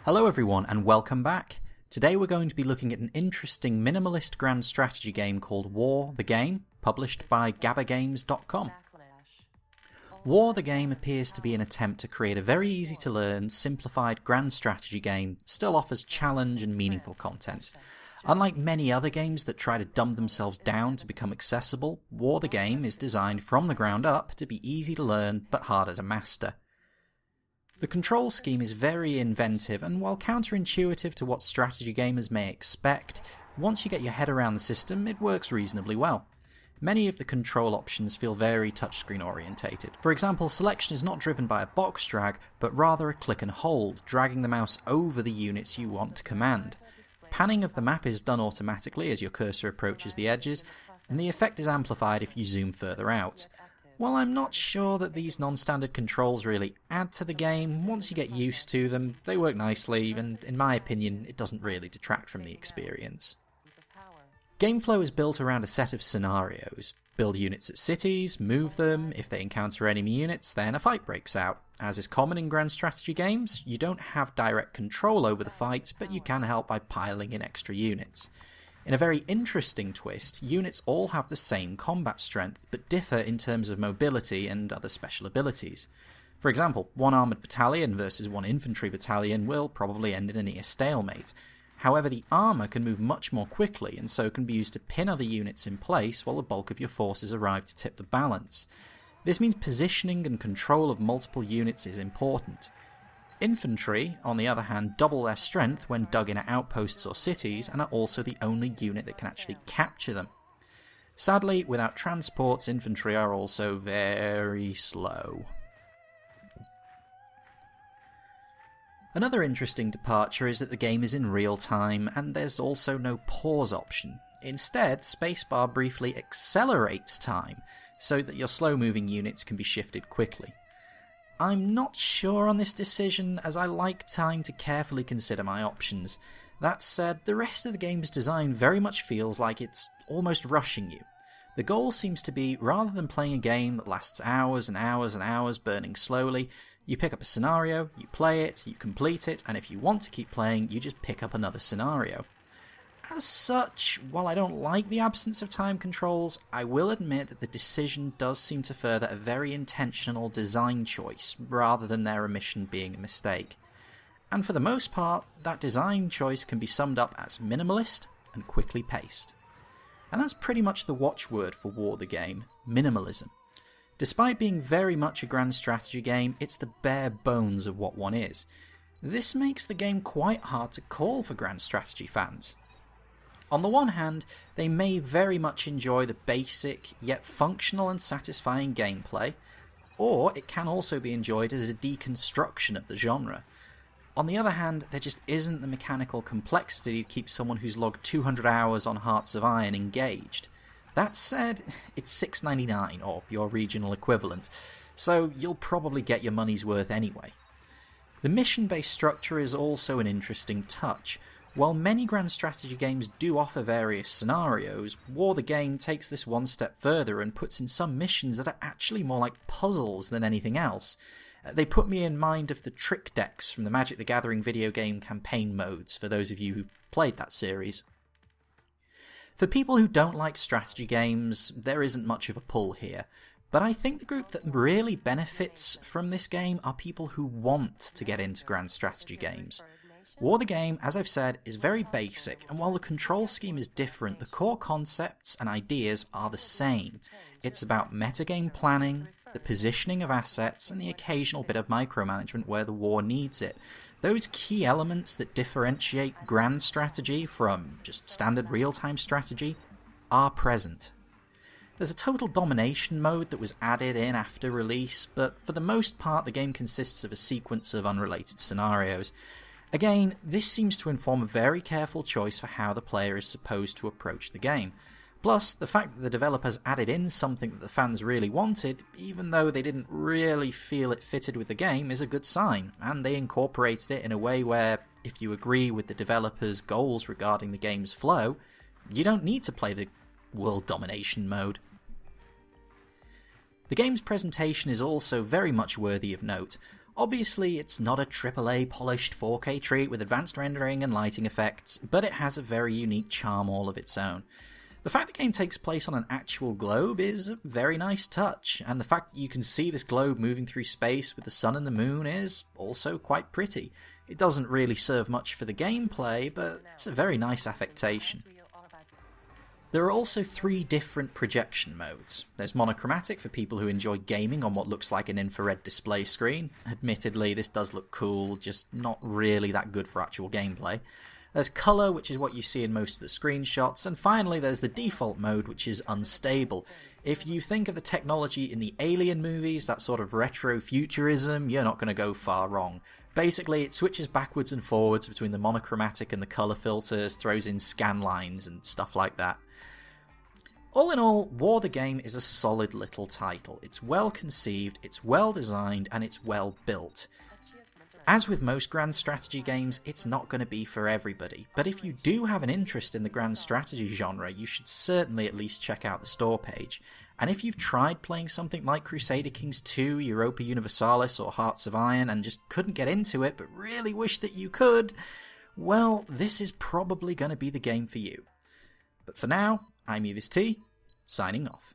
Hello everyone and welcome back. Today we're going to be looking at an interesting minimalist grand strategy game called War the Game, published by GabaGames.com. War the Game appears to be an attempt to create a very easy to learn, simplified grand strategy game that still offers challenge and meaningful content. Unlike many other games that try to dumb themselves down to become accessible, War the Game is designed from the ground up to be easy to learn but harder to master. The control scheme is very inventive, and while counterintuitive to what strategy gamers may expect, once you get your head around the system, it works reasonably well. Many of the control options feel very touchscreen orientated. For example, selection is not driven by a box drag, but rather a click and hold, dragging the mouse over the units you want to command. Panning of the map is done automatically as your cursor approaches the edges, and the effect is amplified if you zoom further out. While I'm not sure that these non-standard controls really add to the game, once you get used to them, they work nicely, and in my opinion, it doesn't really detract from the experience. Gameflow is built around a set of scenarios. Build units at cities, move them, if they encounter enemy units, then a fight breaks out. As is common in grand strategy games, you don't have direct control over the fight, but you can help by piling in extra units. In a very interesting twist, units all have the same combat strength, but differ in terms of mobility and other special abilities. For example, one armoured battalion versus one infantry battalion will probably end in a near stalemate. However, the armour can move much more quickly, and so can be used to pin other units in place while the bulk of your forces arrive to tip the balance. This means positioning and control of multiple units is important. Infantry, on the other hand, double their strength when dug in at outposts or cities, and are also the only unit that can actually capture them. Sadly, without transports, infantry are also very slow. Another interesting departure is that the game is in real time, and there's also no pause option. Instead, spacebar briefly accelerates time, so that your slow-moving units can be shifted quickly. I'm not sure on this decision, as I like time to carefully consider my options. That said, the rest of the game's design very much feels like it's almost rushing you. The goal seems to be, rather than playing a game that lasts hours and hours and hours burning slowly, you pick up a scenario, you play it, you complete it, and if you want to keep playing, you just pick up another scenario. As such, while I don't like the absence of time controls, I will admit that the decision does seem to further a very intentional design choice, rather than their omission being a mistake. And for the most part, that design choice can be summed up as minimalist and quickly paced. And that's pretty much the watchword for War the Game: minimalism. Despite being very much a grand strategy game, it's the bare bones of what one is. This makes the game quite hard to call for grand strategy fans. On the one hand, they may very much enjoy the basic, yet functional and satisfying gameplay, or it can also be enjoyed as a deconstruction of the genre. On the other hand, there just isn't the mechanical complexity to keep someone who's logged 200 hours on Hearts of Iron engaged. That said, it's $6.99, or your regional equivalent, so you'll probably get your money's worth anyway. The mission-based structure is also an interesting touch. While many grand strategy games do offer various scenarios, War the Game takes this one step further and puts in some missions that are actually more like puzzles than anything else. They put me in mind of the trick decks from the Magic the Gathering video game campaign modes, for those of you who've played that series. For people who don't like strategy games, there isn't much of a pull here, but I think the group that really benefits from this game are people who want to get into grand strategy games. War the Game, as I've said, is very basic, and while the control scheme is different, the core concepts and ideas are the same. It's about metagame planning, the positioning of assets, and the occasional bit of micromanagement where the war needs it. Those key elements that differentiate grand strategy from just standard real-time strategy are present. There's a total domination mode that was added in after release, but for the most part the game consists of a sequence of unrelated scenarios. Again, this seems to inform a very careful choice for how the player is supposed to approach the game. Plus, the fact that the developers added in something that the fans really wanted, even though they didn't really feel it fitted with the game, is a good sign, and they incorporated it in a way where, if you agree with the developers' goals regarding the game's flow, you don't need to play the world domination mode. The game's presentation is also very much worthy of note. Obviously, it's not a AAA polished 4K treat with advanced rendering and lighting effects, but it has a very unique charm all of its own. The fact the game takes place on an actual globe is a very nice touch, and the fact that you can see this globe moving through space with the sun and the moon is also quite pretty. It doesn't really serve much for the gameplay, but it's a very nice affectation. There are also 3 different projection modes. There's monochromatic for people who enjoy gaming on what looks like an infrared display screen. Admittedly, this does look cool, just not really that good for actual gameplay. There's colour, which is what you see in most of the screenshots, and finally there's the default mode, which is unstable. If you think of the technology in the Alien movies, that sort of retro-futurism, you're not going to go far wrong. Basically, it switches backwards and forwards between the monochromatic and the colour filters, throws in scan lines and stuff like that. All in all, War the Game is a solid little title. It's well conceived, it's well designed, and it's well built. As with most grand strategy games, it's not going to be for everybody, but if you do have an interest in the grand strategy genre, you should certainly at least check out the store page. And if you've tried playing something like Crusader Kings 2, Europa Universalis, or Hearts of Iron and just couldn't get into it, but really wish that you could, well, this is probably going to be the game for you. But for now, I'm Evis T, signing off.